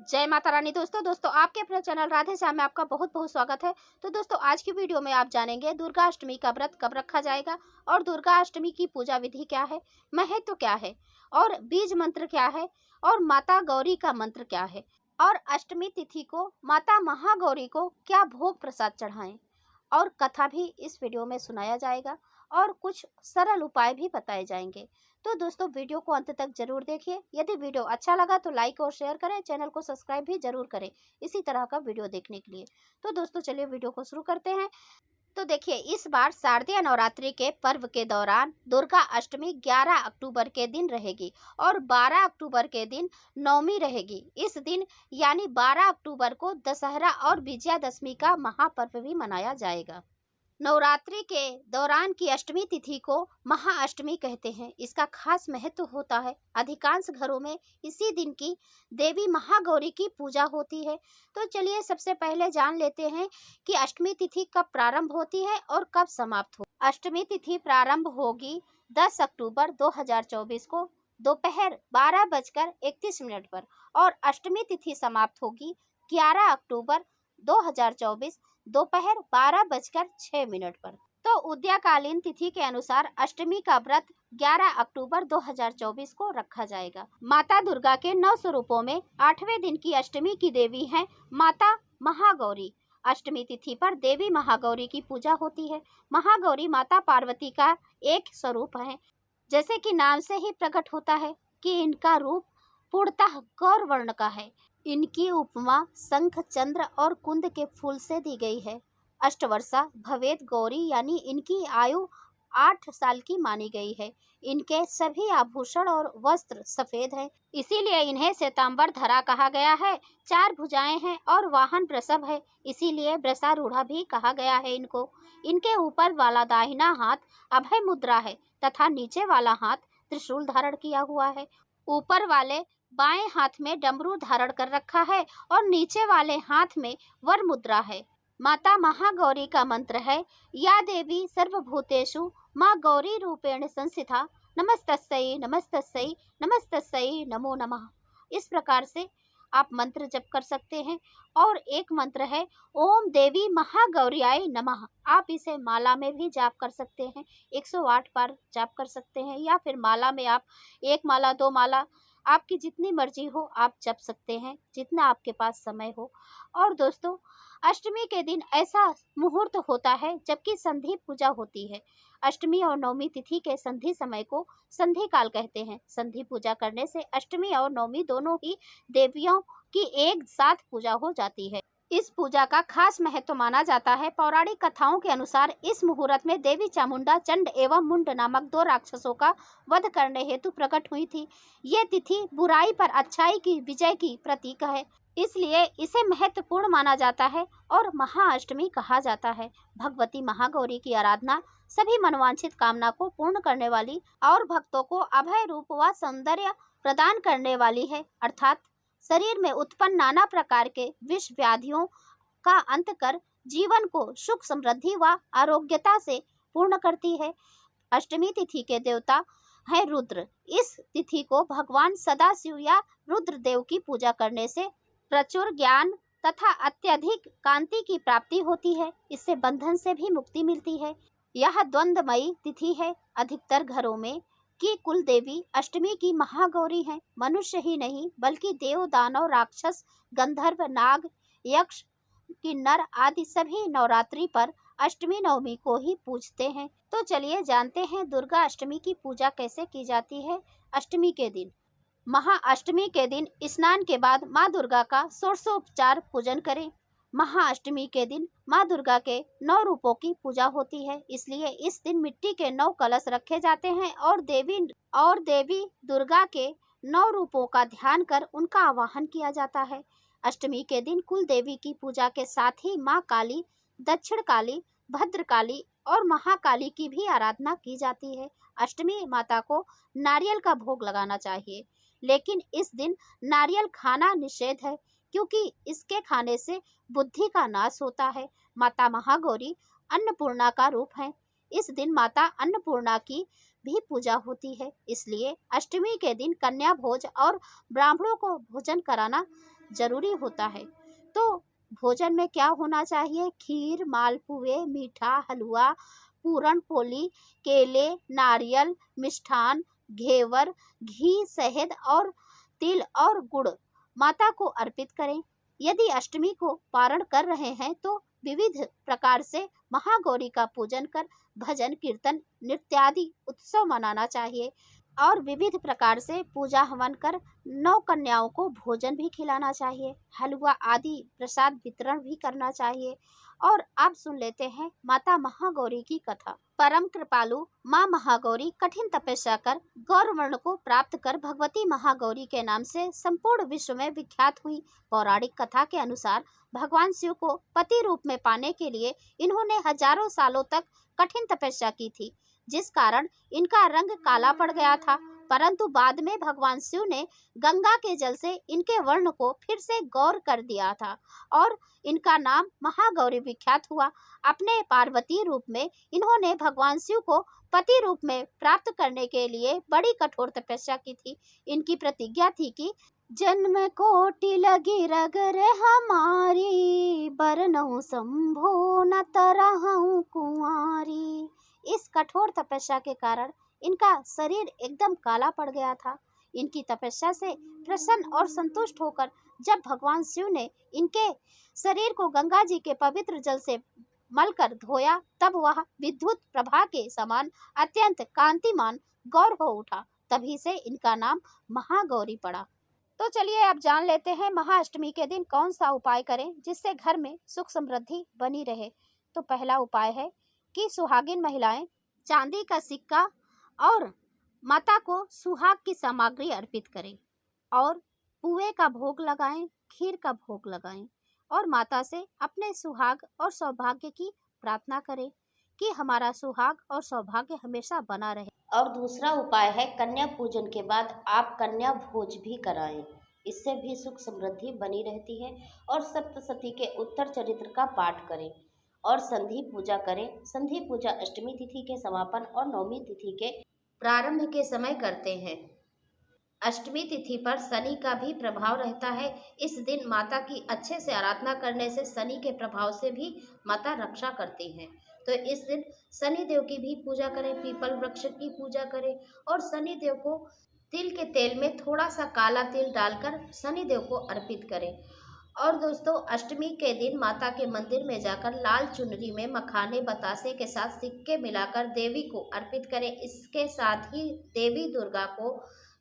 जय माता रानी। दोस्तों आपके अपने चैनल राधे श्याम में आपका बहुत बहुत स्वागत है। तो दोस्तों आज की वीडियो में आप जानेंगे दुर्गा अष्टमी का व्रत कब रखा जाएगा और दुर्गा अष्टमी की पूजा विधि क्या है, महत्व क्या है और बीज मंत्र क्या है और माता गौरी का मंत्र क्या है और अष्टमी तिथि को माता महागौरी को क्या भोग प्रसाद चढ़ाएं और कथा भी इस वीडियो में सुनाया जाएगा और कुछ सरल उपाय भी बताए जाएंगे। तो दोस्तों वीडियो को अंत तक जरूर देखिए। यदि वीडियो अच्छा लगा तो लाइक और शेयर करें, चैनल को सब्सक्राइब भी जरूर करें इसी तरह का वीडियो देखने के लिए। तो दोस्तों चलिए वीडियो को शुरू करते हैं। तो देखिए, इस बार शारदीय नवरात्रि के पर्व के दौरान दुर्गा अष्टमी 11 अक्टूबर के दिन रहेगी और 12 अक्टूबर के दिन नवमी रहेगी। इस दिन यानी 12 अक्टूबर को दशहरा और विजयादशमी का महापर्व भी मनाया जाएगा। नवरात्रि के दौरान की अष्टमी तिथि को महाअष्टमी कहते हैं। इसका खास महत्व होता है। अधिकांश घरों में इसी दिन की देवी महागौरी की पूजा होती है। तो चलिए सबसे पहले जान लेते हैं कि अष्टमी तिथि कब प्रारंभ होती है और कब समाप्त हो। अष्टमी तिथि प्रारंभ होगी 10 अक्टूबर 2024 को दोपहर 12:31 पर और अष्टमी तिथि समाप्त होगी 11 अक्टूबर 2024 दोपहर 12:06 पर। तो उदयकालीन तिथि के अनुसार अष्टमी का व्रत 11 अक्टूबर 2024 को रखा जाएगा। माता दुर्गा के 9 स्वरूपों में 8वें दिन की अष्टमी की देवी है माता महागौरी। अष्टमी तिथि पर देवी महागौरी की पूजा होती है। महागौरी माता पार्वती का एक स्वरूप है। जैसे कि नाम से ही प्रकट होता है कि इनका रूप पूर्णतः गौर वर्ण का है। इनकी उपमा शंख, चंद्र और कुंद के फूल से दी गई है। अष्टवर्षा भवेत गौरी यानी इनकी आयु 8 साल की मानी गई है। इनके सभी आभूषण और वस्त्र सफेद हैं, इसीलिए इन्हें श्वेतांबर धरा कहा गया है। 4 भुजाएं हैं और वाहन वृषभ है, इसीलिए वृषारूढ़ा भी कहा गया है इनको। इनके ऊपर वाला दाहिना हाथ अभय मुद्रा है तथा नीचे वाला हाथ त्रिशूल धारण किया हुआ है। ऊपर वाले बाएं हाथ में डमरू धारण कर रखा है और नीचे वाले हाथ में वर मुद्रा है। माता महागौरी का मंत्र है या देवी सर्वभूतेषु माँ गौरी रूपेण संस्थिता नमस्तस्यै नमस्तस्यै नमस्तस्यै नमो नमः। इस प्रकार से आप मंत्र जप कर सकते हैं। और एक मंत्र है ओम देवी महागौर्याय नमः। आप इसे माला में भी जाप कर सकते हैं, 108 बार जाप कर सकते हैं या फिर माला में आप 1 माला 2 माला आपकी जितनी मर्जी हो आप जप सकते हैं, जितना आपके पास समय हो। और दोस्तों अष्टमी के दिन ऐसा मुहूर्त होता है जबकि संधि पूजा होती है। अष्टमी और नवमी तिथि के संधि समय को संधि काल कहते हैं। संधि पूजा करने से अष्टमी और नवमी दोनों ही देवियों की एक साथ पूजा हो जाती है। इस पूजा का खास महत्व माना जाता है। पौराणिक कथाओं के अनुसार इस मुहूर्त में देवी चामुंडा चंड एवं मुंड नामक 2 राक्षसों का वध करने हेतु प्रकट हुई थी। ये तिथि बुराई पर अच्छाई की विजय की प्रतीक है, इसलिए इसे महत्वपूर्ण माना जाता है और महाअष्टमी कहा जाता है। भगवती महागौरी की आराधना सभी मनवांछित कामना को पूर्ण करने वाली और भक्तों को अभय रूप व सौंदर्य प्रदान करने वाली है, अर्थात शरीर में उत्पन्न नाना प्रकार के विष व्याधियों का अंत कर जीवन को सुख समृद्धि व आरोग्यता से पूर्ण करती है। अष्टमी तिथि के देवता है रुद्र। इस तिथि को भगवान सदाशिव या रुद्रदेव की पूजा करने से प्रचुर ज्ञान तथा अत्यधिक कांति की प्राप्ति होती है। इससे बंधन से भी मुक्ति मिलती है। यह द्वंद्वमयी तिथि है। अधिकतर घरों में की कुल देवी अष्टमी की महागौरी हैं। मनुष्य ही नहीं बल्कि देव, दानव, राक्षस, गंधर्व, नाग, यक्ष, किन्नर आदि सभी नवरात्रि पर अष्टमी नवमी को ही पूजते हैं। तो चलिए जानते हैं दुर्गा अष्टमी की पूजा कैसे की जाती है। अष्टमी के दिन महाअष्टमी के दिन स्नान के बाद माँ दुर्गा का षोडशोपचार पूजन करें। महाअष्टमी के दिन माँ दुर्गा के 9 रूपों की पूजा होती है, इसलिए इस दिन मिट्टी के 9 कलश रखे जाते हैं और देवी दुर्गा के 9 रूपों का ध्यान कर उनका आवाहन किया जाता है। अष्टमी के दिन कुल देवी की पूजा के साथ ही माँ काली, दक्षिण काली, भद्रकाली और महाकाली की भी आराधना की जाती है। अष्टमी माता को नारियल का भोग लगाना चाहिए, लेकिन इस दिन नारियल खाना निषेध है क्योंकि इसके खाने से बुद्धि का नाश होता है। माता महागौरी अन्नपूर्णा का रूप है। इस दिन माता अन्नपूर्णा की भी पूजा होती है, इसलिए अष्टमी के दिन कन्या भोज और ब्राह्मणों को भोजन कराना जरूरी होता है। तो भोजन में क्या होना चाहिए? खीर, मालपुए, मीठा, हलवा, पूरण पोली, केले, नारियल, मिष्ठान, घेवर, घी, शहद और तिल और गुड़ माता को अर्पित करें। यदि अष्टमी को पारण कर रहे हैं तो विविध प्रकार से महागौरी का पूजन कर भजन कीर्तन नृत्यादि उत्सव मनाना चाहिए और विविध प्रकार से पूजा हवन कर 9 कन्याओं को भोजन भी खिलाना चाहिए, हलवा आदि प्रसाद वितरण भी करना चाहिए। और अब सुन लेते हैं माता महागौरी की कथा। परम कृपालु माँ महागौरी कठिन तपस्या कर गौर वर्ण को प्राप्त कर भगवती महागौरी के नाम से संपूर्ण विश्व में विख्यात हुई। पौराणिक कथा के अनुसार भगवान शिव को पति रूप में पाने के लिए इन्होंने हजारों सालों तक कठिन तपस्या की थी, जिस कारण इनका रंग काला पड़ गया था। परंतु बाद में भगवान शिव ने गंगा के जल से इनके वर्ण को फिर से गौर कर दिया था और इनका नाम महागौरी विख्यात हुआ। अपने पार्वती रूप में इन्होंने भगवान शिव को पति रूप में प्राप्त करने के लिए बड़ी कठोर तपस्या की थी। इनकी प्रतिज्ञा थी कि जन्म कोटि लगी रगर हमारी, बरनऊ शंभो न तरहूं कुंवारी। इस कठोर तपस्या के कारण इनका शरीर एकदम काला पड़ गया था। इनकी तपस्या से प्रसन्न और संतुष्ट होकर जब भगवान शिव ने इनके शरीर को गंगा जी के पवित्र जल से मलकर धोया, तब वह विद्युत प्रभा के समान अत्यंत कांतिमान गौर हो उठा। तभी से इनका नाम महागौरी पड़ा। तो चलिए अब जान लेते हैं महाअष्टमी के दिन कौन सा उपाय करें जिससे घर में सुख समृद्धि बनी रहे। तो पहला उपाय है कि सुहागिन महिलाएं चांदी का सिक्का और माता को सुहाग की सामग्री अर्पित करें और पुए का भोग लगाएं, खीर का भोग लगाएं और माता से अपने सुहाग और सौभाग्य की प्रार्थना करें कि हमारा सुहाग और सौभाग्य हमेशा बना रहे। और दूसरा उपाय है कन्या पूजन के बाद आप कन्या भोज भी कराएं, इससे भी सुख समृद्धि बनी रहती है। और सप्तशती के उत्तर चरित्र का पाठ करें और संधि पूजा करें। संधि पूजा अष्टमी तिथि के समापन और नवमी तिथि के प्रारंभ के समय करते हैं। अष्टमी तिथि पर शनि का भी प्रभाव रहता है। इस दिन माता की अच्छे से आराधना करने से शनि के प्रभाव से भी माता रक्षा करती हैं। तो इस दिन शनि देव की भी पूजा करें, पीपल वृक्ष की पूजा करें और शनि देव को तिल के तेल में थोड़ा सा काला तिल डालकर शनि देव को अर्पित करें। और दोस्तों अष्टमी के दिन माता के मंदिर में जाकर लाल चुनरी में मखाने बतासे के साथ सिक्के मिलाकर देवी को अर्पित करें। इसके साथ ही देवी दुर्गा को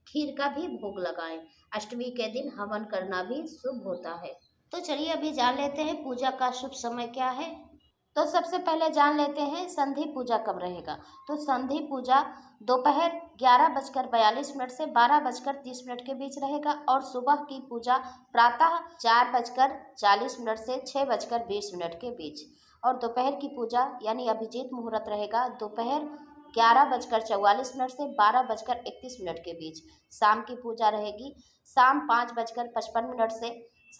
खीर का भी भोग लगाएं। अष्टमी के दिन हवन करना भी शुभ होता है। तो चलिए अभी जान लेते हैं पूजा का शुभ समय क्या है। तो सबसे पहले जान लेते हैं संधि पूजा कब रहेगा। तो संधि पूजा दोपहर 11:42 से 12:30 के बीच रहेगा और सुबह की पूजा प्रातः 4:40 से 6:20 के बीच। और दोपहर की पूजा यानी अभिजीत मुहूर्त रहेगा दोपहर 11:44 से 12:31 के बीच। शाम की पूजा रहेगी शाम 5:55 से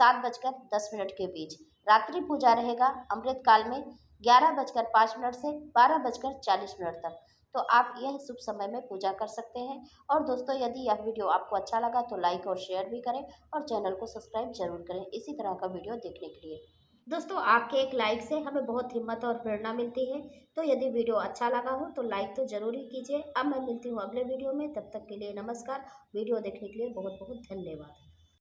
7:10 के बीच। रात्रि पूजा रहेगा अमृत काल में 11:05 से 12:40 तक। तो आप यह शुभ समय में पूजा कर सकते हैं। और दोस्तों यदि यह वीडियो आपको अच्छा लगा तो लाइक और शेयर भी करें और चैनल को सब्सक्राइब जरूर करें इसी तरह का वीडियो देखने के लिए। दोस्तों आपके एक लाइक से हमें बहुत हिम्मत और प्रेरणा मिलती है। तो यदि वीडियो अच्छा लगा हो तो लाइक तो जरूर ही कीजिए। अब मैं मिलती हूँ अगले वीडियो में, तब तक के लिए नमस्कार। वीडियो देखने के लिए बहुत बहुत धन्यवाद।